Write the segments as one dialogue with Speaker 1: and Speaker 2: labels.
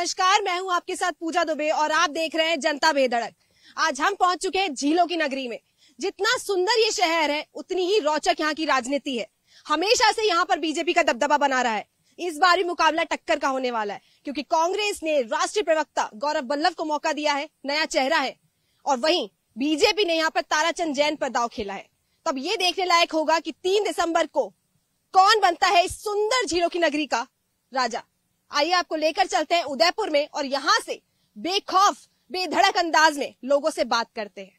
Speaker 1: नमस्कार, मैं हूं आपके साथ पूजा दुबे और आप देख रहे हैं जनता बेधड़क। आज हम पहुंच चुके हैं झीलों की नगरी में। जितना सुंदर ये शहर है, उतनी ही रोचक यहाँ की राजनीति है। हमेशा से यहाँ पर बीजेपी का दबदबा बना रहा है। इस बार भी मुकाबला टक्कर का होने वाला है, क्योंकि कांग्रेस ने राष्ट्रीय प्रवक्ता गौरव वल्लभ को मौका दिया है, नया चेहरा है, और वहीं बीजेपी ने यहाँ पर ताराचंद जैन पर दांव खेला है। तब ये देखने लायक होगा कि 3 दिसंबर को कौन बनता है इस सुंदर झीलों की नगरी का राजा। आइए आपको लेकर चलते हैं उदयपुर में और यहाँ से बेखौफ बेधड़क अंदाज में लोगों से बात करते हैं।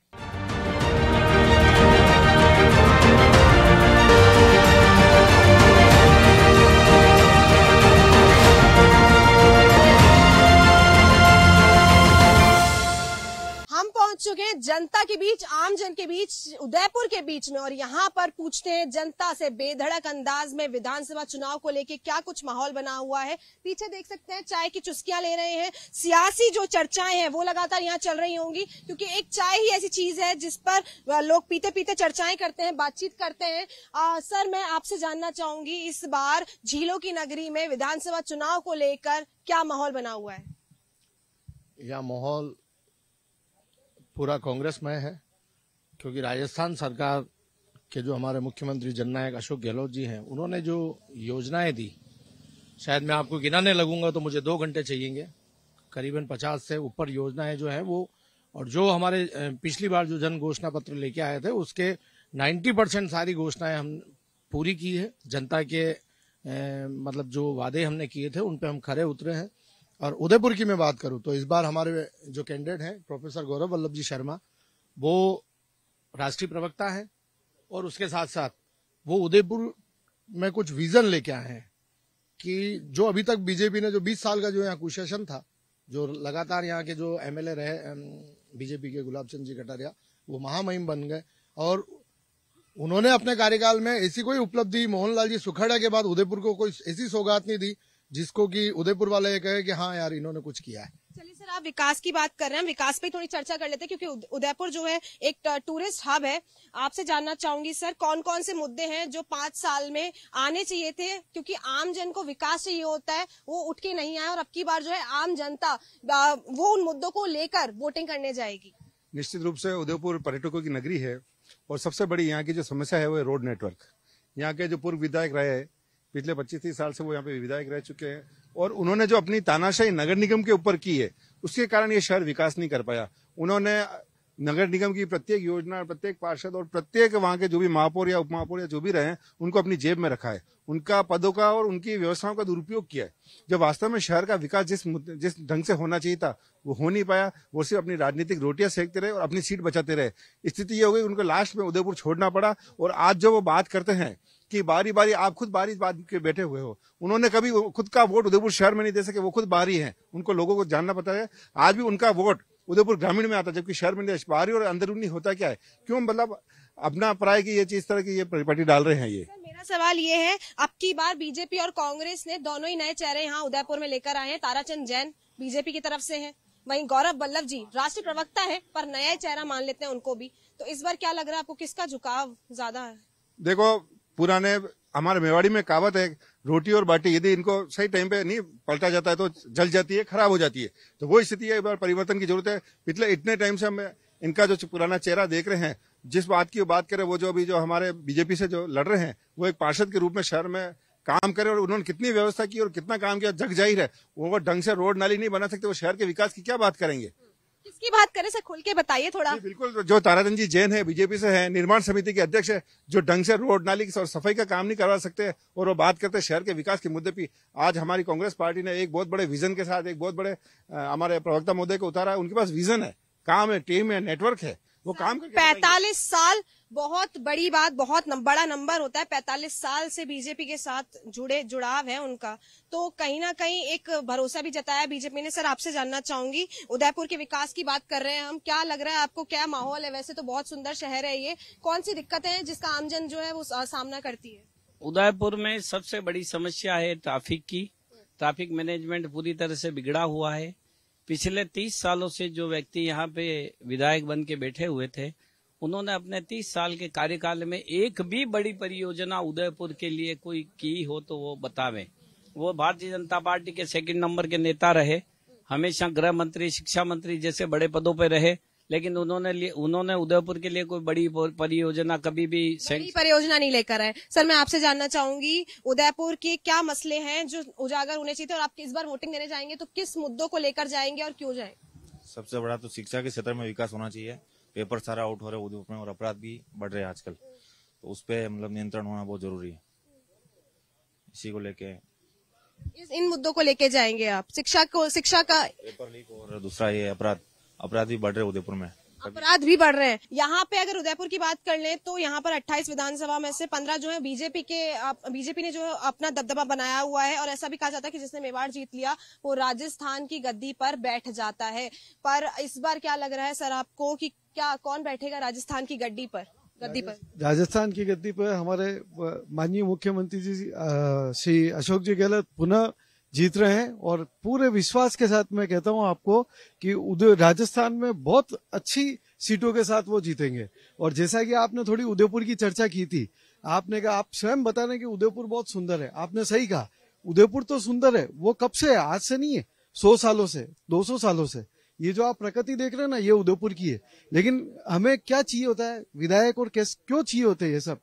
Speaker 1: हम पहुंच चुके हैं जनता के बीच, आम जन के बीच, उदयपुर के बीच में, और यहाँ पर पूछते हैं जनता से बेधड़क अंदाज में विधानसभा चुनाव को लेके क्या कुछ माहौल बना हुआ है। पीछे देख सकते हैं चाय की चुस्कियां ले रहे हैं। सियासी जो चर्चाएं हैं वो लगातार यहाँ चल रही होंगी, क्योंकि एक चाय ही ऐसी चीज है जिस पर लोग पीते पीते चर्चाएं करते हैं, बातचीत करते हैं। सर, मैं आपसे जानना चाहूंगी, इस बार झीलों की नगरी में विधानसभा चुनाव को लेकर क्या माहौल बना हुआ है?
Speaker 2: यह माहौल पूरा कांग्रेस में है, क्योंकि राजस्थान सरकार के जो हमारे मुख्यमंत्री जननायक अशोक गहलोत जी हैं, उन्होंने जो योजनाएं दी, शायद मैं आपको गिनाने लगूंगा तो मुझे 2 घंटे चाहिएंगे। करीबन 50 से ऊपर योजनाएं जो हैं वो, और जो हमारे पिछली बार जो जन घोषणा पत्र लेके आए थे उसके 90% सारी घोषणाएं हम पूरी की है। जनता के मतलब जो वादे हमने किए थे उन पे हम खरे उतरे हैं। और उदयपुर की मैं बात करूं तो इस बार हमारे जो कैंडिडेट हैं प्रोफेसर गौरव वल्लभ जी शर्मा, वो राष्ट्रीय प्रवक्ता हैं, और उसके साथ साथ वो उदयपुर में कुछ विजन लेके आए हैं कि जो अभी तक बीजेपी ने जो 20 साल का जो यहाँ कुशासन था, जो लगातार यहाँ के जो एमएलए रहे बीजेपी के गुलाब चंद जी कटारिया, वो महामहिम बन गए, और उन्होंने अपने कार्यकाल में ऐसी कोई उपलब्धि मोहनलाल जी सुखाड़ा के बाद उदयपुर को कोई ऐसी सौगात नहीं दी जिसको कि उदयपुर वाले ये कहे कि हाँ यार इन्होंने कुछ किया है।
Speaker 1: चलिए सर, आप विकास की बात कर रहे हैं, विकास पे थोड़ी चर्चा कर लेते हैं, क्योंकि उदयपुर जो है एक टूरिस्ट हब है। आपसे जानना चाहूंगी सर, कौन कौन से मुद्दे हैं जो 5 साल में आने चाहिए थे, क्योंकि आम जन को विकास चाहिए होता है, वो उठ के नहीं आया, और अब की बार जो है आम जनता वो उन मुद्दों को लेकर वोटिंग करने जाएगी।
Speaker 3: निश्चित रूप से उदयपुर पर्यटकों की नगरी है, और सबसे बड़ी यहाँ की जो समस्या है वो है रोड नेटवर्क। यहाँ के जो पूर्व विधायक रहे, पिछले 25-30 साल से वो यहाँ पे विधायक रह चुके हैं, और उन्होंने जो अपनी तानाशाही नगर निगम के ऊपर की है उसके कारण ये शहर विकास नहीं कर पाया। उन्होंने नगर निगम की प्रत्येक योजना, प्रत्येक पार्षद और प्रत्येक वहां के जो भी महापौर या उपमहापौर या जो भी रहे उनको अपनी जेब में रखा है, उनका पदों का और उनकी व्यवस्थाओं का दुरुपयोग किया है। जब वास्तव में शहर का विकास जिस ढंग से होना चाहिए था वो हो नहीं पाया, वो सिर्फ अपनी राजनीतिक रोटियां सेकते रहे और अपनी सीट बचाते रहे। स्थिति ये हो गई, उनको लास्ट में उदयपुर छोड़ना पड़ा। और आज जो वो बात करते हैं कि बारी बारी, आप खुद बारी बात के बैठे हुए हो, उन्होंने कभी खुद का वोट उदयपुर शहर में नहीं दे सके, वो खुद बाहरी है, उनको लोगों को जानना पता है। आज भी उनका वोट उदयपुर ग्रामीण में आता, जबकि शहर में बाहरी और अंदरूनी होता क्या है, क्यों मतलब अपना पराये की ये चीज तरह की ये पार्टी डाल रहे हैं। ये
Speaker 1: मेरा सवाल ये है, अब की बार बीजेपी और कांग्रेस ने दोनों ही नए चेहरे यहाँ उदयपुर में लेकर आए हैं। ताराचंद जैन बीजेपी की तरफ से है, वहीं गौरव वल्लभ जी राष्ट्रीय प्रवक्ता है, पर नया चेहरा मान लेते हैं उनको भी। तो इस बार क्या लग रहा है आपको, किसका झुकाव ज्यादा है?
Speaker 3: देखो, पुराने हमारे मेवाड़ी में कहावत है, रोटी और बाटी यदि इनको सही टाइम पे नहीं पलटा जाता है तो जल जाती है, खराब हो जाती है। तो वो स्थिति है, एक बार परिवर्तन की जरूरत है। पिछले इतने टाइम से हम इनका जो पुराना चेहरा देख रहे हैं, जिस बात की बात करें, वो जो अभी जो हमारे बीजेपी से जो लड़ रहे हैं, वो एक पार्षद के रूप में शहर में काम करे, और उन्होंने कितनी व्यवस्था की और कितना काम किया जग जाहिर है। वो ढंग से रोड नाली नहीं बना सकते, वो शहर के विकास की क्या बात करेंगे?
Speaker 1: किसकी बात करें सर, खुल के बताइए थोड़ा।
Speaker 3: बिल्कुल, जो ताराचंद जी जैन है, बीजेपी से है, निर्माण समिति के अध्यक्ष है, जो ढंग से रोड नाली और सफाई का काम नहीं करवा सकते, और वो बात करते हैं शहर के विकास के मुद्दे पे। आज हमारी कांग्रेस पार्टी ने एक बहुत बड़े विजन के साथ, एक बहुत बड़े हमारे प्रवक्ता महोदय को उतारा है। उनके पास विजन है, काम है, टीम है, नेटवर्क है, वो काम करके
Speaker 1: 45 साल बहुत बड़ी बात, बहुत बड़ा नंबर होता है। 45 साल से बीजेपी के साथ जुड़ाव है उनका, तो कहीं ना कहीं एक भरोसा भी जताया बीजेपी ने। सर, आपसे जानना चाहूंगी, उदयपुर के विकास की बात कर रहे हैं हम, क्या लग रहा है आपको, क्या माहौल है? वैसे तो बहुत सुंदर शहर है ये, कौन सी दिक्कतें हैं जिसका आमजन जो है वो सामना करती है?
Speaker 4: उदयपुर में सबसे बड़ी समस्या है ट्रैफिक की। ट्रैफिक मैनेजमेंट पूरी तरह से बिगड़ा हुआ है। पिछले 30 सालों से जो व्यक्ति यहाँ पे विधायक बन के बैठे हुए थे, उन्होंने अपने 30 साल के कार्यकाल में एक भी बड़ी परियोजना उदयपुर के लिए कोई की हो तो वो बतावें। वो भारतीय जनता पार्टी के 2nd नंबर के नेता रहे, हमेशा गृह मंत्री, शिक्षा मंत्री जैसे बड़े पदों पर रहे, लेकिन उन्होंने उदयपुर के लिए कोई बड़ी परियोजना कभी भी
Speaker 1: बड़ी परियोजना नहीं लेकर आए। सर, मैं आपसे जानना चाहूंगी उदयपुर के क्या मसले हैं जो उजागर होने चाहिए थे, और आप इस बार वोटिंग देने जाएंगे तो किस मुद्दों को लेकर जाएंगे और क्यों जाएंगे?
Speaker 5: सबसे बड़ा तो शिक्षा के क्षेत्र में विकास होना चाहिए। पेपर सारा आउट हो रहे उदयपुर में और अपराध भी बढ़ रहे हैं आजकल, तो उस पर मतलब नियंत्रण होना बहुत जरूरी है। इसी को लेके
Speaker 1: इन मुद्दों को लेके जाएंगे आप? शिक्षा का
Speaker 5: पेपर लीक और दूसरा ये अपराध भी बढ़ रहे उदयपुर में।
Speaker 1: अपराध भी बढ़ रहे हैं। यहाँ पे अगर उदयपुर की बात कर लें तो यहाँ पर 28 विधानसभा में से 15 जो है बीजेपी ने जो अपना दबदबा बनाया हुआ है, और ऐसा भी कहा जाता है कि जिसने मेवाड़ जीत लिया वो राजस्थान की गद्दी पर बैठ जाता है। पर इस बार क्या लग रहा है सर आपको कि क्या कौन बैठेगा राजस्थान की गद्दी पर?
Speaker 6: राजस्थान की गद्दी पर हमारे माननीय मुख्यमंत्री जी श्री अशोक जी गहलोत पुनः जीत रहे हैं, और पूरे विश्वास के साथ मैं कहता हूं आपको कि राजस्थान में बहुत अच्छी सीटों के साथ वो जीतेंगे। और जैसा कि आपने थोड़ी उदयपुर की चर्चा की थी, आपने कहा, आप स्वयं बता रहे हैं कि उदयपुर बहुत सुंदर है। आपने सही कहा, उदयपुर तो सुंदर है, वो कब से है? आज से नहीं है, 100 सालों से, 200 सालों से। ये जो आप प्रकृति देख रहे हैं ना, ये उदयपुर की है। लेकिन हमें क्या चाहिए होता है विधायक, और क्यों चाहिए होते हैं ये सब,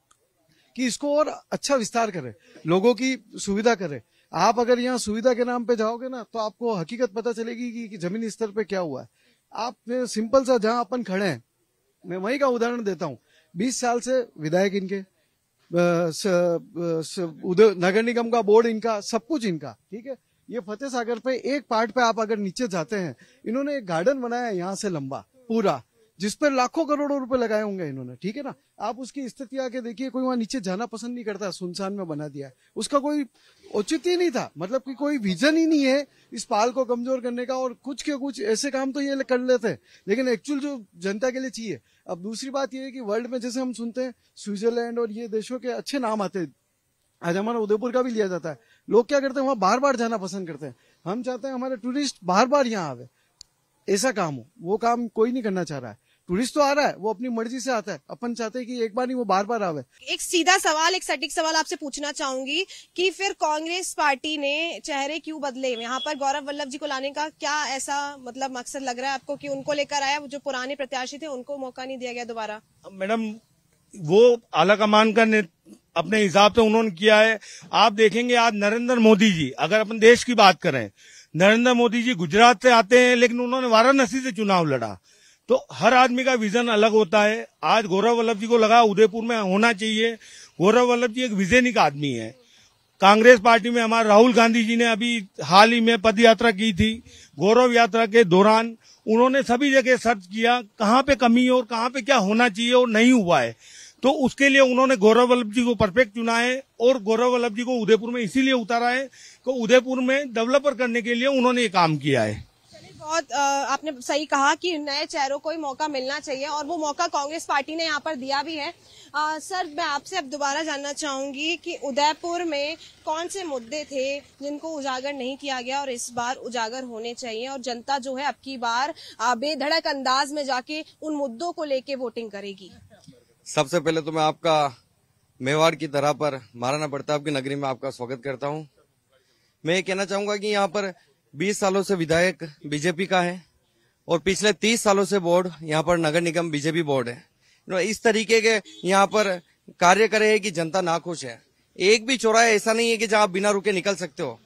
Speaker 6: कि इसको और अच्छा विस्तार करे, लोगों की सुविधा करे। आप अगर यहाँ सुविधा के नाम पे जाओगे ना तो आपको हकीकत पता चलेगी कि जमीनी स्तर पे क्या हुआ है। आप सिंपल सा जहां अपन खड़े हैं, मैं वहीं का उदाहरण देता हूँ। 20 साल से विधायक इनके, नगर निगम का बोर्ड इनका, सब कुछ इनका, ठीक है। ये फतेह सागर पे एक पार्ट पे आप अगर नीचे जाते हैं, इन्होंने एक गार्डन बनाया यहाँ से लंबा पूरा, जिस पर लाखों करोड़ों रुपए लगाए होंगे इन्होंने, ठीक है ना। आप उसकी स्थिति आके देखिए, कोई वहां नीचे जाना पसंद नहीं करता, सुनसान में बना दिया है। उसका कोई औचित्य नहीं था, मतलब कि कोई विजन ही नहीं है इस पाल को कमजोर करने का, और कुछ के कुछ ऐसे काम तो ये कर लेते हैं, लेकिन एक्चुअल जो जनता के लिए चाहिए। अब दूसरी बात ये है कि वर्ल्ड में जैसे हम सुनते हैं स्विट्जरलैंड और ये देशों के अच्छे नाम आते हैं, आज हमारा उदयपुर का भी लिया जाता है। लोग क्या करते हैं, वहां बार बार जाना पसंद करते हैं। हम चाहते हैं हमारे टूरिस्ट बार बार यहाँ आवे, ऐसा काम हो। वो काम कोई नहीं करना चाह रहा है। टूरिस्ट तो आ रहा है, वो अपनी मर्जी से आता है, अपन चाहते हैं कि एक बार नहीं वो बार बार आवे।
Speaker 1: एक सीधा सवाल, एक सटीक सवाल आपसे पूछना चाहूंगी कि फिर कांग्रेस पार्टी ने चेहरे क्यों बदले? यहाँ पर गौरव वल्लभ जी को लाने का क्या ऐसा मतलब मकसद लग रहा है आपको कि उनको लेकर आया, जो पुराने प्रत्याशी थे उनको मौका नहीं दिया गया दोबारा?
Speaker 7: मैडम, वो आला कमान का अपने हिसाब से उन्होंने किया है। आप देखेंगे आज नरेंद्र मोदी जी, अगर अपन देश की बात करें, नरेंद्र मोदी जी गुजरात से आते हैं, लेकिन उन्होंने वाराणसी से चुनाव लड़ा। तो हर आदमी का विजन अलग होता है। आज गौरव वल्लभ जी को लगा उदयपुर में होना चाहिए। गौरव वल्लभ जी एक विजनिक आदमी है। कांग्रेस पार्टी में हमारे राहुल गांधी जी ने अभी हाल ही में पद यात्रा की थी। गौरव यात्रा के दौरान उन्होंने सभी जगह सर्च किया कहाँ पे कमी है और कहाँ पे क्या होना चाहिए और नहीं हुआ है। तो उसके लिए उन्होंने गौरव वल्लभ जी को परफेक्ट चुना है, और गौरव वल्लभ जी को उदयपुर में इसीलिए उतारा है कि उदयपुर में डेवलपर करने के लिए उन्होंने ये काम किया है।
Speaker 1: बहुत आपने सही कहा कि नए चेहरों को ही मौका मिलना चाहिए, और वो मौका कांग्रेस पार्टी ने यहाँ पर दिया भी है। सर, मैं आपसे अब दोबारा जानना चाहूंगी कि उदयपुर में कौन से मुद्दे थे जिनको उजागर नहीं किया गया और इस बार उजागर होने चाहिए, और जनता जो है अब की बार बेधड़क अंदाज में जाके उन मुद्दों को लेके वोटिंग करेगी?
Speaker 8: सबसे पहले तो मैं आपका मेवाड़ की तरह पर महाराणा प्रताप की नगरी में आपका स्वागत करता हूं। मैं ये कहना चाहूंगा कि यहाँ पर 20 सालों से विधायक बीजेपी का है, और पिछले 30 सालों से बोर्ड यहाँ पर नगर निगम बीजेपी बोर्ड है। इस तरीके के यहाँ पर कार्य करे है कि जनता नाखुश है। एक भी चौराहा ऐसा नहीं है कि जहाँ आप बिना रुके निकल सकते हो।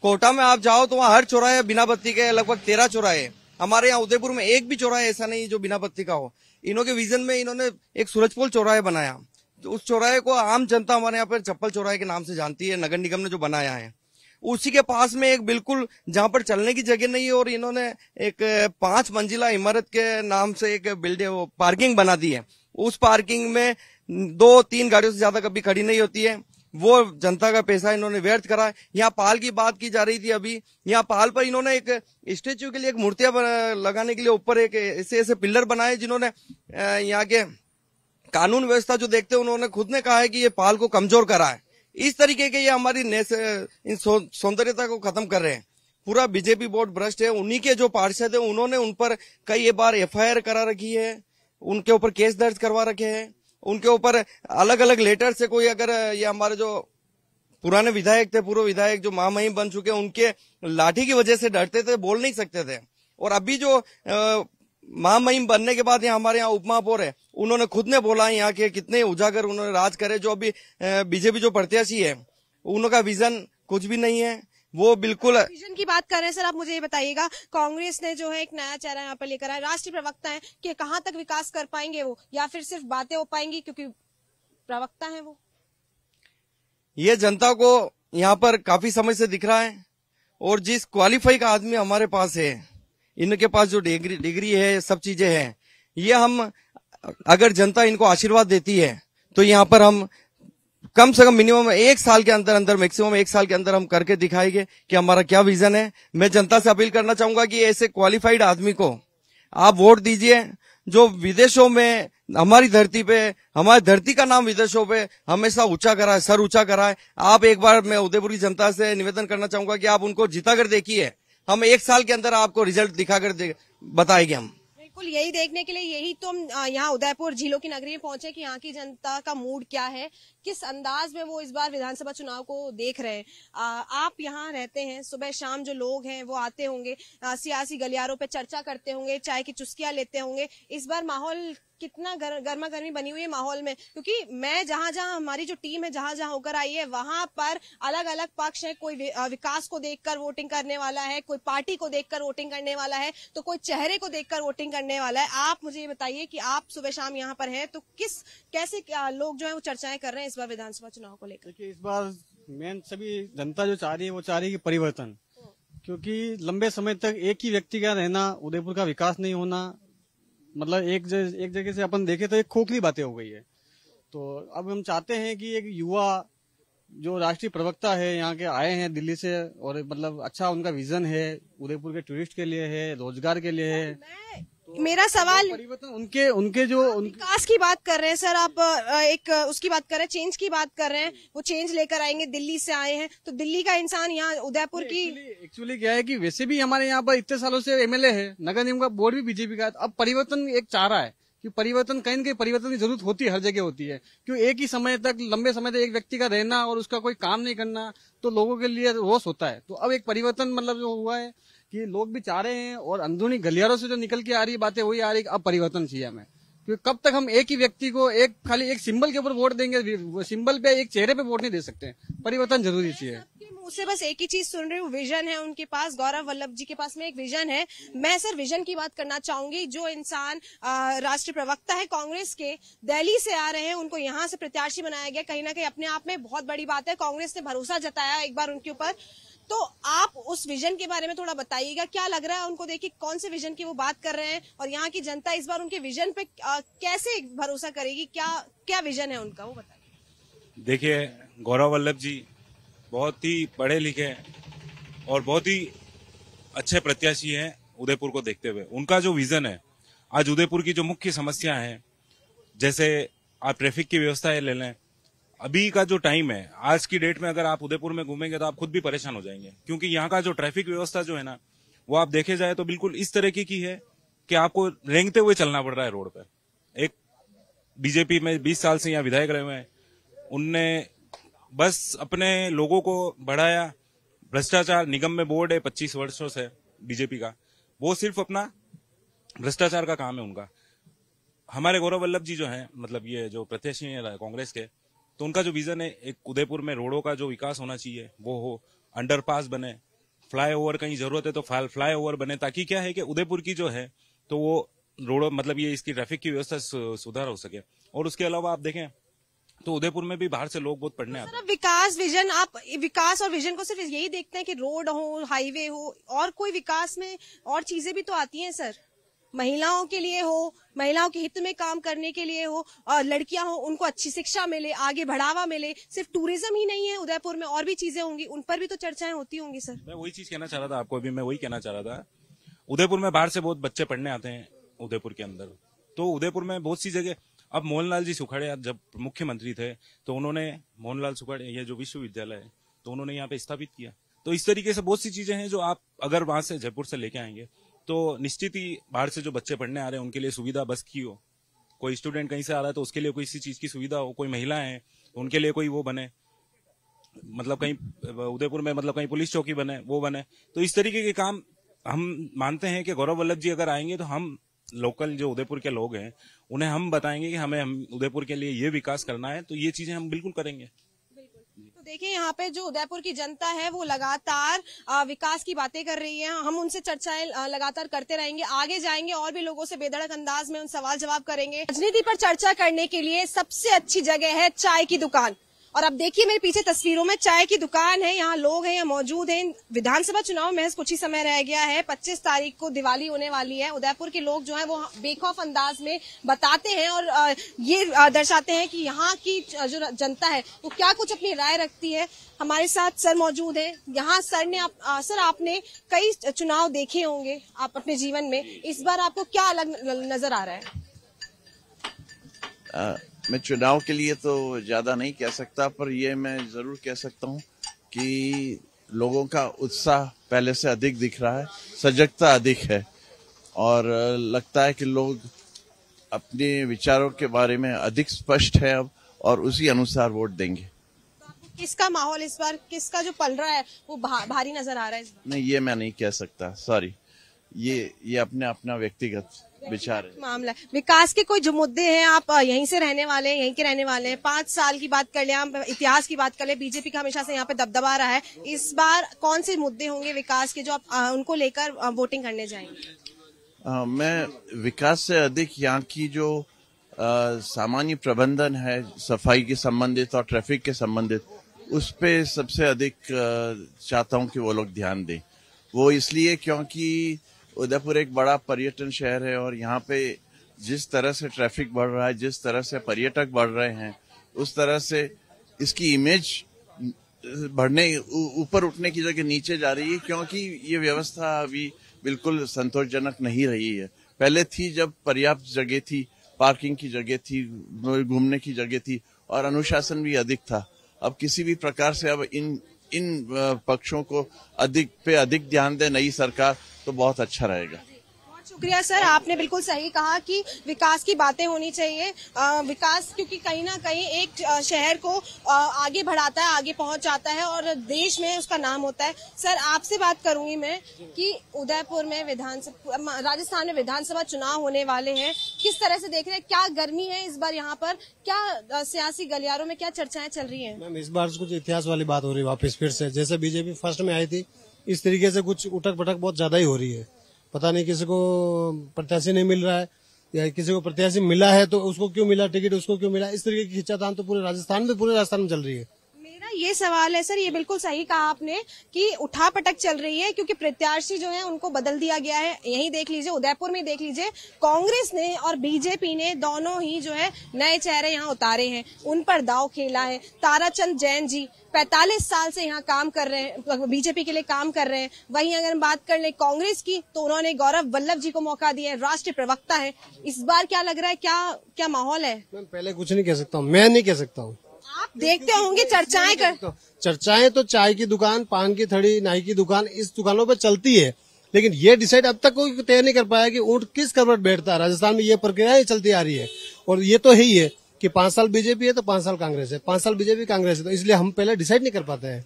Speaker 8: कोटा में आप जाओ तो वहाँ हर चौराहे बिना बत्ती के लगभग 13 चौराहे। हमारे यहाँ उदयपुर में एक भी चौराहा ऐसा नहीं जो बिना बत्ती का हो। इन्होंने विजन में इन्होंने एक सूरजपोल चौराहे बनाया, तो उस चौराहे को आम जनता हमारे यहाँ पर चप्पल चौराहे के नाम से जानती है। नगर निगम ने जो बनाया है, उसी के पास में एक बिल्कुल जहां पर चलने की जगह नहीं है, और इन्होंने एक 5 मंजिला इमारत के नाम से एक बिल्डिंग पार्किंग बना दी है। उस पार्किंग में 2-3 गाड़ियों से ज्यादा कभी खड़ी नहीं होती है। वो जनता का पैसा इन्होंने व्यर्थ करा है। यहाँ पाल की बात की जा रही थी अभी, यहाँ पाल पर इन्होंने एक स्टेच्यू के लिए एक मूर्तियां लगाने के लिए ऊपर एक ऐसे पिलर बनाए, जिन्होंने यहाँ के कानून व्यवस्था जो देखते हैं उन्होंने खुद ने कहा है कि ये पाल को कमजोर करा है। इस तरीके के ये हमारी सौंदर्यता को खत्म कर रहे हैं। पूरा बीजेपी बोर्ड भ्रष्ट है। उन्हीं के जो पार्षद है उन्होंने उन पर कई बार FIR करा रखी है, उनके ऊपर केस दर्ज करवा रखे हैं, उनके ऊपर अलग अलग लेटर से कोई अगर ये हमारे जो पुराने विधायक थे, पूर्व विधायक जो महामहिम बन चुके, उनके लाठी की वजह से डरते थे, बोल नहीं सकते थे। और अभी जो महामहिम बनने के बाद यहाँ हमारे यहाँ उप महापौर है, उन्होंने खुद ने बोला यहाँ के कितने उजागर उन्होंने राज करे। जो अभी बीजेपी जो प्रत्याशी है, उनका विजन कुछ भी नहीं है, वो बिल्कुल।
Speaker 1: विजन की बात कर रहे हैं सर, आप मुझे ये बताइएगा, कांग्रेस ने जो है एक नया चेहरा यहाँ पर लेकर आया, राष्ट्रीय प्रवक्ता है, कि कहाँ तक विकास कर पाएंगे वो, या फिर सिर्फ बातें हो पाएंगी क्योंकि प्रवक्ता है वो?
Speaker 8: ये जनता को यहाँ पर काफी समय से दिख रहा है। और जिस क्वालिफाई का आदमी हमारे पास है, इनके पास जो डिग्री है, सब चीजें हैं, ये हम अगर जनता इनको आशीर्वाद देती है तो यहाँ पर हम कम से कम मिनिमम 1 साल के अंदर मैक्सिमम 1 साल के अंदर हम करके दिखाएंगे कि हमारा क्या विजन है। मैं जनता से अपील करना चाहूंगा कि ऐसे क्वालिफाइड आदमी को आप वोट दीजिए, जो विदेशों में हमारी धरती पे, हमारी धरती का नाम विदेशों पे हमेशा ऊंचा करा है, सर ऊंचा करा है। आप एक बार मैं उदयपुर की जनता से निवेदन करना चाहूंगा कि आप उनको जिता कर देखिए, हम 1 साल के अंदर आपको रिजल्ट दिखाकर बताएंगे हम।
Speaker 1: बिल्कुल, यही देखने के लिए यही तो हम यहाँ उदयपुर झीलों की नगरी में पहुंचे कि यहाँ की जनता का मूड क्या है, किस अंदाज में वो इस बार विधानसभा चुनाव को देख रहे हैं। आप यहाँ रहते हैं, सुबह शाम जो लोग हैं वो आते होंगे, सियासी गलियारों पे चर्चा करते होंगे, चाय की चुस्कियां लेते होंगे। इस बार माहौल कितना गर्मा गर्मी बनी हुई है माहौल में, क्योंकि मैं जहां हमारी जो टीम है जहां होकर आई है, वहां पर अलग अलग पक्ष है। कोई विकास को देखकर वोटिंग करने वाला है, कोई पार्टी को देखकर वोटिंग करने वाला है, तो कोई चेहरे को देखकर वोटिंग करने वाला है। आप मुझे ये बताइए कि आप सुबह शाम यहाँ पर हैं, तो कैसे लोग जो है वो चर्चाएं कर रहे हैं इस बार विधानसभा चुनाव को लेकर?
Speaker 9: देखिए, इस बार मेन सभी जनता जो चाह रही है वो चाह रही है कि परिवर्तन, क्योंकि लंबे समय तक एक ही व्यक्ति का रहना, उदयपुर का विकास नहीं होना, मतलब एक जगह से अपन देखे तो एक खोखली बातें हो गई है। तो अब हम चाहते हैं कि एक युवा जो राष्ट्रीय प्रवक्ता है यहाँ के आए हैं दिल्ली से, और मतलब अच्छा उनका विजन है, उदयपुर के टूरिस्ट के लिए है, रोजगार के लिए है।
Speaker 1: मेरा सवाल
Speaker 9: परिवर्तन उनके जो
Speaker 1: विकास की बात कर रहे हैं सर, आप एक उसकी बात कर रहे हैं, चेंज की बात कर रहे हैं, वो चेंज लेकर आएंगे, दिल्ली से आए हैं, तो दिल्ली का इंसान यहाँ उदयपुर की
Speaker 9: एक्चुअली क्या है कि वैसे भी हमारे यहाँ पर इतने सालों से एमएलए है, नगर निगम का बोर्ड भी बीजेपी का है। अब परिवर्तन एक चाह रहा है कि परिवर्तन कहीं न कहीं परिवर्तन की जरूरत होती है, हर जगह होती है। क्यों एक ही समय तक, लंबे समय तक एक व्यक्ति का रहना और उसका कोई काम नहीं करना, तो लोगों के लिए रोष होता है। तो अब एक परिवर्तन मतलब जो हुआ है कि लोग भी चाह रहे हैं, और अंदरूनी गलियारों से जो निकल के आ रही बातें वही आ रही, अब परिवर्तन चाहिए हमें। क्योंकि कब तक हम एक ही व्यक्ति को खाली एक सिंबल के ऊपर वोट देंगे, सिंबल पे, एक चेहरे पे वोट नहीं दे सकते। परिवर्तन जरूरी चाहिए।
Speaker 1: मुंह से बस एक ही चीज सुन रही हूँ, विजन है उनके पास, गौरव वल्लभ जी के पास में एक विजन है। मैं सर विजन की बात करना चाहूंगी। जो इंसान राष्ट्रीय प्रवक्ता है कांग्रेस के, दिल्ली से आ रहे हैं, उनको यहाँ से प्रत्याशी बनाया गया, कहीं ना कहीं अपने आप में बहुत बड़ी बात है। कांग्रेस ने भरोसा जताया एक बार उनके ऊपर, तो आप उस विजन के बारे में थोड़ा बताइएगा, क्या लग रहा है उनको देखिए, कौन से विजन की वो बात कर रहे हैं, और यहाँ की जनता इस बार उनके विजन पे कैसे भरोसा करेगी, क्या विजन है उनका, वो बताइए।
Speaker 10: देखिए, गौरव वल्लभ जी बहुत ही पढ़े लिखे और बहुत ही अच्छे प्रत्याशी हैं उदयपुर को देखते हुए। उनका जो विजन है, आज उदयपुर की जो मुख्य समस्या है, जैसे आप ट्रैफिक की व्यवस्था ले लें, अभी का जो टाइम है, आज की डेट में अगर आप उदयपुर में घूमेंगे तो आप खुद भी परेशान हो जाएंगे, क्योंकि यहाँ का जो ट्रैफिक व्यवस्था जो है ना, वो आप देखे जाए तो बिल्कुल इस तरीके की है कि आपको रेंगते हुए चलना पड़ रहा है रोड पर। एक बीजेपी में 20 साल से यहाँ विधायक रहे हुए हैं, उनने बस अपने लोगों को बढ़ाया। भ्रष्टाचार निगम में बोर्ड है 25 वर्षों से बीजेपी का, वो सिर्फ अपना भ्रष्टाचार का काम है उनका। हमारे गौरव वल्लभ जी जो हैं, मतलब ये जो प्रत्याशी हैं कांग्रेस के, तो उनका जो विजन है, एक उदयपुर में रोडों का जो विकास होना चाहिए वो हो, अंडरपास बने, फ्लाईओवर कहीं जरूरत है तो फ्लाईओवर बने, ताकि क्या है कि उदयपुर की जो है तो वो रोड, मतलब ये इसकी ट्रैफिक की व्यवस्था सुधार हो सके। और उसके अलावा आप देखें तो उदयपुर में भी बाहर से लोग बहुत पढ़ने आते हैं।
Speaker 1: विकास विजन, आप विकास और विजन को सिर्फ यही देखते हैं कि रोड हो, हाईवे हो, और कोई विकास में और चीजें भी तो आती हैं सर, महिलाओं के लिए हो, महिलाओं के हित में काम करने के लिए हो, और लड़कियां हो, उनको अच्छी शिक्षा मिले, आगे बढ़ावा मिले। सिर्फ टूरिज्म ही नहीं है उदयपुर में, और भी चीजें होंगी, उन पर भी तो चर्चाएं होती होंगी सर।
Speaker 10: मैं वही चीज कहना चाह रहा था आपको, अभी मैं वही कहना चाह रहा था। उदयपुर में बाहर से बहुत बच्चे पढ़ने आते हैं उदयपुर के अंदर, तो उदयपुर में बहुत सी जगह, अब मोहनलाल जी सुखाड़िया जब मुख्यमंत्री थे तो उन्होंने मोहनलाल सुखाड़िया ये जो विश्वविद्यालय है तो उन्होंने यहाँ पे स्थापित किया। तो इस तरीके से बहुत सी चीजें हैं जो आप अगर वहां से जयपुर से लेके आएंगे तो निश्चित ही बाहर से जो बच्चे पढ़ने आ रहे हैं उनके लिए सुविधा बस की हो, कोई स्टूडेंट कहीं से आ रहा है तो उसके लिए कोई इसी चीज की सुविधा हो, कोई महिला है तो उनके लिए कोई वो बने। मतलब कहीं उदयपुर में मतलब कहीं पुलिस चौकी बने, वो बने। तो इस तरीके के काम हम मानते हैं कि गौरव वल्लभ जी अगर आएंगे तो हम लोकल जो उदयपुर के लोग हैं उन्हें हम बताएंगे कि हम उदयपुर के लिए ये विकास करना है, तो ये चीजें हम बिल्कुल करेंगे।
Speaker 1: तो देखिए यहाँ पे जो उदयपुर की जनता है वो लगातार विकास की बातें कर रही है। हम उनसे चर्चाएं लगातार करते रहेंगे, आगे जाएंगे और भी लोगों से बेधड़क अंदाज में उन सवाल जवाब करेंगे। राजनीति पर चर्चा करने के लिए सबसे अच्छी जगह है चाय की दुकान। और अब देखिए मेरे पीछे तस्वीरों में चाय की दुकान है, यहाँ लोग हैं, यहाँ मौजूद हैं। विधानसभा चुनाव महज कुछ ही समय रह गया है, 25 तारीख को दिवाली होने वाली है। उदयपुर के लोग जो है वो बेखौफ अंदाज में बताते हैं और ये दर्शाते हैं कि यहाँ की जो जनता है वो क्या कुछ अपनी राय रखती है। हमारे साथ सर मौजूद हैं। यहाँ सर ने सर आपने कई चुनाव देखे होंगे आप अपने जीवन में, इस बार आपको क्या अलग नजर आ रहा है?
Speaker 11: मैं चुनाव के लिए तो ज्यादा नहीं कह सकता, पर ये मैं जरूर कह सकता हूँ कि लोगों का उत्साह पहले से अधिक दिख रहा है, सजगता अधिक है और लगता है कि लोग अपने विचारों के बारे में अधिक स्पष्ट है अब और उसी अनुसार वोट देंगे।
Speaker 1: तो आपको किसका माहौल इस बार, किसका जो पल रहा है वो भारी नजर आ रहा है इस बार?
Speaker 11: नहीं, ये मैं नहीं कह सकता, सॉरी। ये अपना व्यक्तिगत विचार है,
Speaker 1: मामला है। विकास के कोई जो मुद्दे हैं, आप यहीं से रहने वाले हैं, यहीं के रहने वाले हैं, 5 साल की बात कर ले, हम इतिहास की बात कर ले, बीजेपी का हमेशा से यहाँ पे दबदबा रहा है। इस बार कौन से मुद्दे होंगे विकास के जो आप उनको लेकर वोटिंग करने जाएंगे?
Speaker 11: मैं विकास से अधिक यहाँ की जो सामान्य प्रबंधन है, सफाई के संबंधित और ट्रैफिक के संबंधित, उस पे सबसे अधिक चाहता हूँ कि वो लोग ध्यान दें। वो इसलिए क्योंकि उदयपुर एक बड़ा पर्यटन शहर है और यहाँ पे जिस तरह से ट्रैफिक बढ़ रहा है, जिस तरह से पर्यटक बढ़ रहे हैं, उस तरह से इसकी इमेज बढ़ने ऊपर उठने की जगह नीचे जा रही है, क्योंकि ये व्यवस्था अभी बिल्कुल संतोषजनक नहीं रही है। पहले थी जब पर्याप्त जगह थी, पार्किंग की जगह थी, घूमने की जगह थी और अनुशासन भी अधिक था। अब किसी भी प्रकार से अब इन पक्षों को अधिक ध्यान दे नई सरकार, तो बहुत अच्छा रहेगा।
Speaker 1: बहुत शुक्रिया सर, आपने बिल्कुल सही कहा कि विकास की बातें होनी चाहिए। विकास क्योंकि कहीं ना कहीं एक शहर को आगे बढ़ाता है, आगे पहुंच जाता है और देश में उसका नाम होता है। सर आपसे बात करूंगी मैं कि उदयपुर में राजस्थान में विधानसभा चुनाव होने वाले हैं, किस तरह से देख रहे हैं? क्या गर्मी है इस बार यहाँ पर? क्या सियासी गलियारों में क्या चर्चाएं चल रही है?
Speaker 12: मैम, इस बार कुछ इतिहास वाली बात हो रही है वापस फिर से। जैसे बीजेपी फर्स्ट में आई थी, इस तरीके से कुछ उठक पटक बहुत ज्यादा ही हो रही है। पता नहीं किसी को प्रत्याशी नहीं मिल रहा है या किसी को प्रत्याशी मिला है तो उसको क्यों मिला टिकट, उसको क्यों मिला, इस तरीके की खींचातान तो पूरे राजस्थान में चल रही है।
Speaker 1: मेरा ये सवाल है सर, ये बिल्कुल सही कहा आपने कि उठापटक चल रही है क्योंकि प्रत्याशी जो है उनको बदल दिया गया है। यही देख लीजिए, उदयपुर में देख लीजिए, कांग्रेस ने और बीजेपी ने दोनों ही जो है नए चेहरे यहाँ उतारे हैं, उन पर दांव खेला है। ताराचंद जैन जी 45 साल से यहाँ काम कर रहे हैं, बीजेपी के लिए काम कर रहे हैं। वहीं अगर हम बात कर ले कांग्रेस की तो उन्होंने गौरव वल्लभ जी को मौका दिया है, राष्ट्रीय प्रवक्ता है। इस बार क्या लग रहा है, क्या माहौल है?
Speaker 12: मैं पहले कुछ नहीं कह सकता हूँ, मैं नहीं कह सकता हूँ।
Speaker 1: आप देखते होंगे
Speaker 12: चर्चाएं तो चाय की दुकान, पान की थड़ी, नाई की दुकान, इस दुकानों पे चलती है, लेकिन ये डिसाइड अब तक कोई तय नहीं कर पाया कि ऊंट किस करवट बैठता है। राजस्थान में ये प्रक्रिया ही चलती आ रही है और ये तो है ही है कि 5 साल बीजेपी है तो 5 साल कांग्रेस है, 5 साल बीजेपी कांग्रेस है, तो इसलिए हम पहले डिसाइड नहीं कर पाते हैं।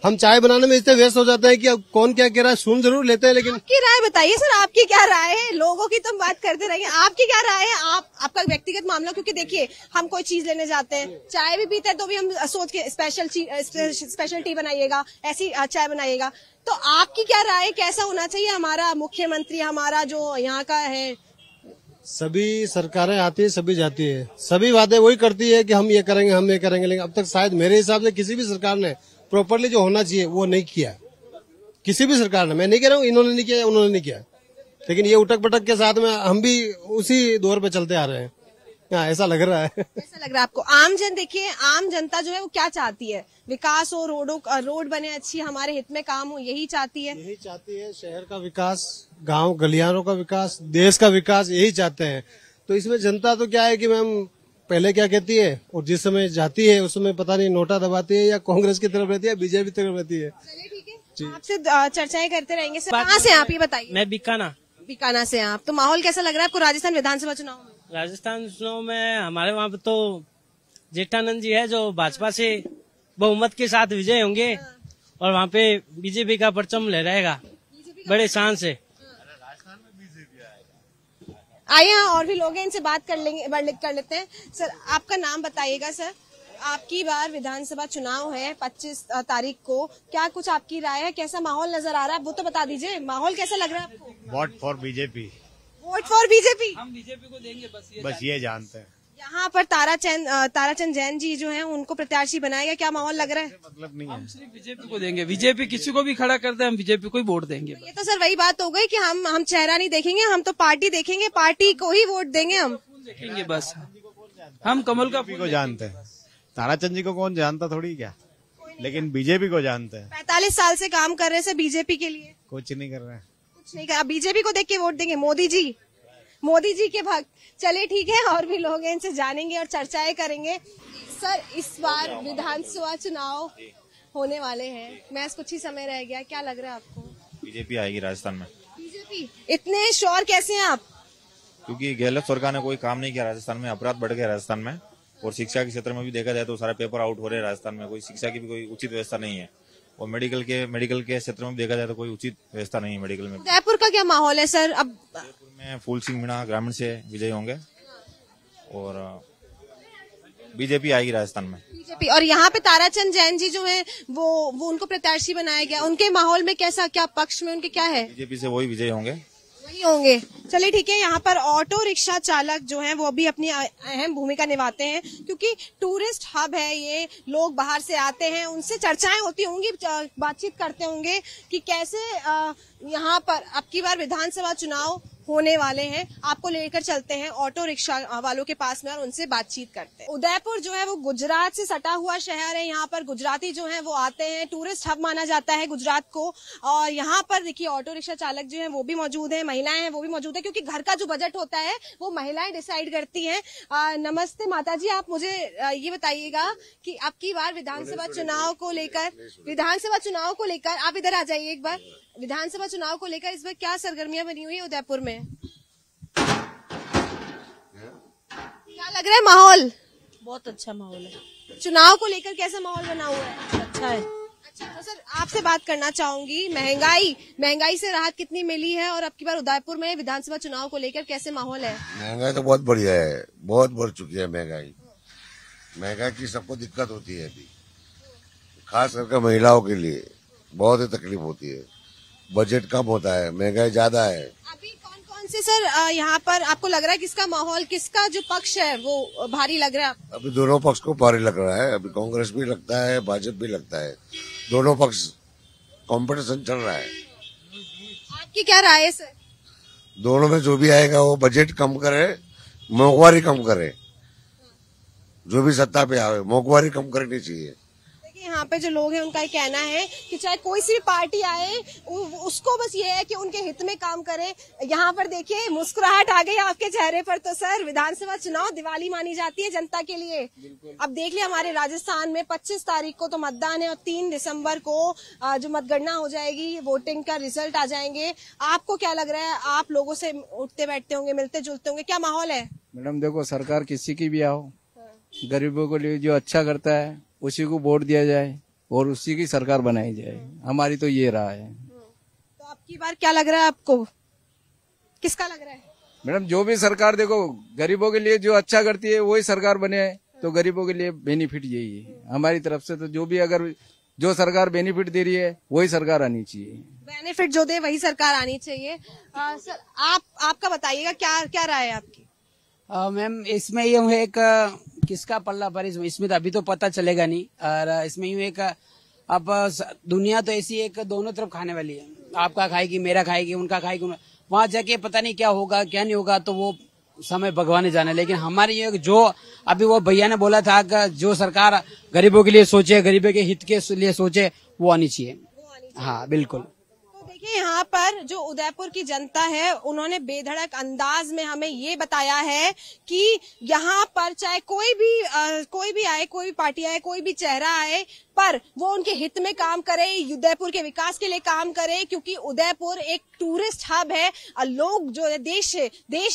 Speaker 12: हम चाय बनाने में इतने व्यस्त हो जाते हैं कि अब कौन क्या कह रहा है सुन जरूर लेते हैं, लेकिन
Speaker 1: आपकी राय बताइए सर, आपकी क्या राय है? लोगों की तो बात करते रहेंगे, आपकी क्या राय है? आपका व्यक्तिगत मामला, क्योंकि देखिए हम कोई चीज लेने जाते हैं, चाय भी पीते हैं तो भी हम सोच के स्पेशल टी बनाइएगा, ऐसी चाय बनाइएगा। तो आपकी क्या राय है, कैसा होना चाहिए हमारा मुख्यमंत्री, हमारा जो यहाँ का है?
Speaker 12: सभी सरकारें आती है, सभी जाती है, सभी वादे वही करती है कि हम ये करेंगे, हम ये करेंगे, लेकिन अब तक शायद मेरे हिसाब से किसी भी सरकार ने प्रॉपरली जो होना चाहिए वो नहीं किया, किसी भी सरकार ने। मैं नहीं कह रहा हूँ इन्होंने नहीं किया, उन्होंने नहीं किया, लेकिन ये उठक पटक के साथ में हम भी उसी दौर पे चलते आ रहे हैं। हाँ, ऐसा लग रहा है।
Speaker 1: ऐसा लग रहा है आपको? आम जन देखिए, आम जनता जो है वो क्या चाहती है? विकास हो, रोड बने अच्छी, हमारे हित में काम हो, यही चाहती है।
Speaker 12: यही चाहती है, शहर का विकास, गांव गलियारों का विकास, देश का विकास, यही चाहते हैं। तो इसमें जनता तो क्या है कि मैम पहले क्या कहती है और जिस समय जाती है उस समय पता नहीं नोटा दबाती है या कांग्रेस की तरफ रहती है, बीजेपी की तरफ रहती है।
Speaker 1: चलिए ठीक है, आपसे चर्चाएं करते रहेंगे। कहाँ से आप, ये बताइए?
Speaker 13: मैं बीकाना
Speaker 1: से। आप तो माहौल कैसा लग रहा है आपको राजस्थान विधानसभा चुनाव में?
Speaker 13: राजस्थान चुनाव में हमारे वहाँ पे तो जेठानंद जी है जो भाजपा से बहुमत के साथ विजय होंगे और वहाँ पे बीजेपी का परचम लहराएगा बड़े शान से।
Speaker 1: आइए और भी लोग हैं, इनसे बात कर लेते हैं। सर आपका नाम बताइएगा। सर आपकी बार विधानसभा चुनाव है 25 तारीख को, क्या कुछ आपकी राय है, कैसा माहौल नजर आ रहा है वो तो बता दीजिए। माहौल कैसा लग रहा है आपको?
Speaker 14: Vote for BJP.
Speaker 1: Vote for BJP,
Speaker 13: हम बीजेपी को देंगे
Speaker 14: बस ये जानते हैं।
Speaker 1: यहाँ पर ताराचंद जैन जी जो हैं उनको प्रत्याशी बनाएगा, क्या माहौल लग रहा है?
Speaker 14: मतलब नहीं है,
Speaker 13: हम सिर्फ बीजेपी को देंगे। बीजेपी किसी को भी खड़ा करते हैं हम बीजेपी को ही वोट देंगे।
Speaker 1: ये तो सर वही बात हो गई कि हम चेहरा नहीं देखेंगे, हम तो पार्टी देखेंगे, पार्टी को ही वोट देंगे। हम
Speaker 13: देखेंगे बस, हम कमल का
Speaker 14: को जानते हैं। ताराचंद जी को कौन जानता थोड़ी क्या, लेकिन बीजेपी को जानते हैं।
Speaker 1: 45 साल से काम कर रहे हैं बीजेपी के लिए,
Speaker 14: कुछ नहीं कर रहे हैं।
Speaker 1: कुछ नहीं कर, बीजेपी को देख के वोट देंगे। मोदी जी के भक्त। चलिए ठीक है, और भी लोग हैं, इनसे जानेंगे और चर्चाएं करेंगे। सर इस बार विधानसभा चुनाव होने वाले हैं, मैच कुछ ही समय रह गया, क्या लग रहा है आपको?
Speaker 5: बीजेपी आएगी राजस्थान में।
Speaker 1: बीजेपी? इतने श्योर कैसे हैं आप?
Speaker 5: क्योंकि गहलोत सरकार ने कोई काम नहीं किया राजस्थान में, अपराध बढ़ गया राजस्थान में, और शिक्षा के क्षेत्र में भी देखा जाए तो सारे पेपर आउट हो रहे हैं राजस्थान में, कोई शिक्षा की भी कोई उचित व्यवस्था नहीं है, और मेडिकल के क्षेत्र में देखा जाए तो कोई उचित व्यवस्था नहीं है मेडिकल में।
Speaker 1: उदयपुर का क्या माहौल है सर? अब
Speaker 5: में फूल सिंह मीणा ग्रामीण से विजयी होंगे और बीजेपी आएगी राजस्थान में।
Speaker 1: बीजेपी। और यहाँ पे ताराचंद जैन जी जो है वो उनको प्रत्याशी बनाया गया, उनके माहौल में कैसा, क्या पक्ष में उनके क्या है?
Speaker 5: बीजेपी से वही विजयी होंगे।
Speaker 1: वही होंगे। चलिए ठीक है, यहाँ पर ऑटो रिक्शा चालक जो हैं वो भी अपनी अहम भूमिका निभाते हैं, क्योंकि टूरिस्ट हब है ये, लोग बाहर से आते हैं, उनसे चर्चाएं होती होंगी, बातचीत करते होंगे कि कैसे यहाँ पर अब की बार विधानसभा चुनाव होने वाले हैं। आपको लेकर चलते हैं ऑटो रिक्शा वालों के पास में और उनसे बातचीत करते हैं। उदयपुर जो है वो गुजरात से सटा हुआ शहर है, यहाँ पर गुजराती जो है वो आते हैं, टूरिस्ट हब माना जाता है गुजरात को। और यहाँ पर देखिए ऑटो रिक्शा चालक जो है वो भी मौजूद है, महिलाएं हैं वो भी मौजूद है, क्योंकि घर का जो बजट होता है वो महिलाएं डिसाइड करती हैं। नमस्ते माता जी, आप मुझे ये बताइएगा कि अब की बार विधानसभा चुनाव को लेकर आप इधर आ जाइए एक बार। विधानसभा चुनाव को लेकर इस बार क्या सरगर्मियां बनी हुई है उदयपुर में? क्या लग रहा है माहौल?
Speaker 15: बहुत अच्छा माहौल है।
Speaker 1: चुनाव को लेकर कैसा माहौल बना हुआ है?
Speaker 15: अच्छा है।
Speaker 1: अच्छा तो सर आपसे बात करना चाहूंगी, महंगाई से राहत कितनी मिली है, और अब की बार उदयपुर में विधानसभा चुनाव को लेकर कैसे माहौल है?
Speaker 16: महंगाई तो बहुत बढ़िया है, बहुत बढ़ चुकी है महंगाई की सबको दिक्कत होती है अभी, खास करके महिलाओं के लिए बहुत ही तकलीफ होती है, बजट कम होता है, महंगाई ज्यादा है।
Speaker 1: अभी कौन से सर यहाँ पर आपको लग रहा है किसका माहौल, किसका जो पक्ष है वो भारी लग रहा है?
Speaker 16: अभी दोनों पक्ष को भारी लग रहा है, अभी कांग्रेस भी लगता है, भाजपा भी लगता है, दोनों पक्ष कंपटीशन चल रहा है।
Speaker 1: आपकी क्या राय है सर?
Speaker 16: दोनों में जो भी आएगा वो बजट कम करे, मोंघवारी कम करे, जो भी सत्ता पे आवे मोंघवारी कम करनी चाहिए।
Speaker 1: यहाँ पे जो लोग हैं उनका ये कहना है कि चाहे कोई सी भी पार्टी आए उसको बस ये है कि उनके हित में काम करे। यहाँ पर देखिए मुस्कुराहट आ गई आपके चेहरे पर। तो सर विधानसभा चुनाव दिवाली मानी जाती है जनता के लिए। अब देख लिया हमारे राजस्थान में 25 तारीख को तो मतदान है और 3 दिसंबर को जो मतगणना हो जाएगी, वोटिंग का रिजल्ट आ जाएंगे। आपको क्या लग रहा है? आप लोगों से उठते बैठते होंगे, मिलते जुलते होंगे, क्या माहौल है?
Speaker 17: मैडम देखो, सरकार किसी की भी आओ, गरीबों के लिए जो अच्छा करता है उसी को वोट दिया जाए और उसी की सरकार बनाई जाए, हमारी तो ये राय है।
Speaker 1: तो आपकी बार क्या लग रहा है आपको, किसका लग रहा है?
Speaker 17: मैडम जो भी सरकार देखो गरीबों के लिए जो अच्छा करती है वही सरकार बने, तो गरीबों के लिए बेनिफिट यही है हमारी तरफ से। तो जो भी अगर जो सरकार बेनिफिट दे रही है वही सरकार आनी चाहिए,
Speaker 1: बेनिफिट जो दे वही सरकार आनी चाहिए। सर आपका बताइएगा क्या राय है आपकी?
Speaker 18: मैम इसमें ये है एक किसका पल्ला पर, इसमें तो अभी तो पता चलेगा नहीं। और इसमें यूं एक अब दुनिया तो ऐसी एक दोनों तरफ खाने वाली है, आपका खाएगी, मेरा खाएगी, उनका खाएगी, वहां जाके पता नहीं क्या होगा क्या नहीं होगा, तो वो समय भगवान जाने। लेकिन हमारे ये जो अभी वो भैया ने बोला था कि जो सरकार गरीबों के लिए सोचे, गरीबों के हित के लिए सोचे, वो आनी चाहिए। हाँ बिल्कुल।
Speaker 1: देखिए यहाँ पर जो उदयपुर की जनता है उन्होंने बेधड़क अंदाज में हमें ये बताया है कि यहाँ पर चाहे कोई भी आए, कोई भी पार्टी आए, कोई भी चेहरा आए, पर वो उनके हित में काम करे, उदयपुर के विकास के लिए काम करे, क्योंकि उदयपुर एक टूरिस्ट हब है और लोग जो है देश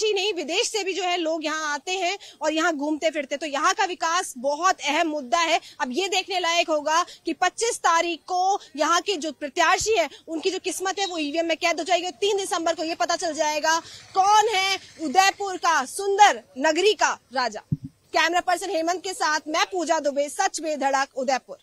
Speaker 1: ही नहीं विदेश से भी जो है लोग यहाँ आते हैं और यहाँ घूमते फिरते, तो यहाँ का विकास बहुत अहम मुद्दा है। अब ये देखने लायक होगा कि 25 तारीख को यहाँ की जो प्रत्याशी है उनकी जो किस्मत है वो ईवीएम में कैद हो जाएगी। 3 दिसंबर को ये पता चल जाएगा कौन है उदयपुर का सुंदर नगरी का राजा। कैमरा पर्सन हेमंत के साथ मैं पूजा दुबे, सच बेधड़क, उदयपुर।